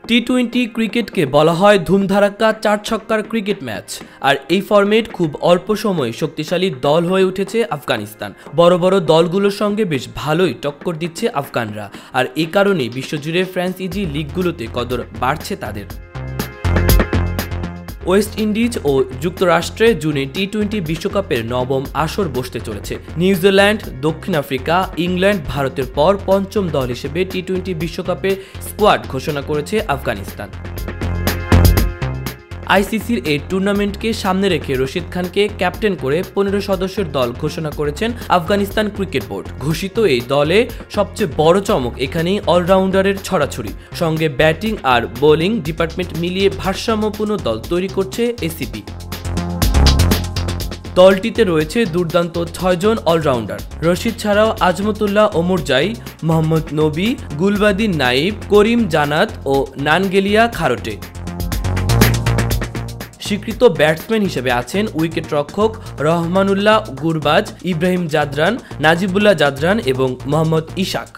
টি-20 ক্রিকেটকে বলা হয় ধুমধারাক্কা 4 ছক্কার ক্রিকেট ম্যাচ। আর এই ফরম্যাট খুব অল্প সময়ে শক্তিশালী দল হয়ে উঠেছে আফগানিস্তান। বড় বড় দলগুলোর সঙ্গে বেশ ভালোই টক্কর দিচ্ছে আফগানরা। আর এই কারণেই বিশ্বজুড়ে ফ্র্যাঞ্চাইজি লিগগুলোতে কদর বাড়ছে তাদের। ওয়েস্ট ইন্ডিজ ও যুক্তরাষ্ট্রে জুনে টি-20 বিশ্বকাপের নবম আসর বসতে চলেছে। নিউজিল্যান্ড, দক্ষিণ আফ্রিকা, ইংল্যান্ড, ভারতের পর পঞ্চম দল হিসেবে টি-20 বিশ্বকাপের স্কোয়াড ঘোষণা করেছে আফগানিস্তান। আইসিসির এই টুর্নামেন্টকে সামনে রেখে রশিদ খানকে ক্যাপ্টেন করে 15 সদস্যের দল ঘোষণা করেছেন আফগানিস্তান ক্রিকেট বোর্ড। ঘোষিত এই দলে সবচেয়ে বড় চমক এখানেই অলরাউন্ডারের ছড়াছড়ি, সঙ্গে ব্যাটিং আর বোলিং ডিপার্টমেন্ট মিলিয়ে ভারসাম্যপূর্ণ দল তৈরি করছে এসিবি। দলটিতে রয়েছে দুর্দান্ত 6 জন অলরাউন্ডার। রশিদ ছাড়াও আজমতুল্লাহ ওমরজাই, মোহাম্মদ নবী, গুলবাদিন নাইব, করিম জানাত ও নানগেলিয়া খারোটে। স্বীকৃত ব্যাটসম্যান হিসেবে আছেন উইকেট রক্ষক রহমানুল্লাহ গুরবাজ, ইব্রাহিম জাদরান, নাজিবুল্লাহ জাদরান এবং মোহাম্মদ ইশাক।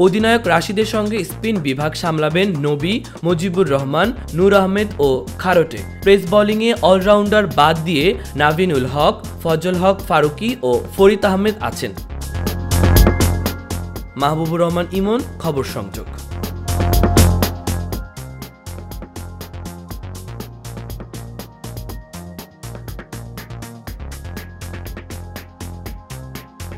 অধিনায়ক রাশিদের সঙ্গে স্পিন বিভাগ সামলাবেন নবী, মুজিবুর রহমান, নূর আহমেদ ও খারোটে। পেস বোলিংয়ে অলরাউন্ডার বাদ দিয়ে নাভিনুল হক, ফজল হক ফারুকি ও ফরিদ আহমেদ আছেন। মাহবুবুর রহমান ইমন, খবর সংযোগ।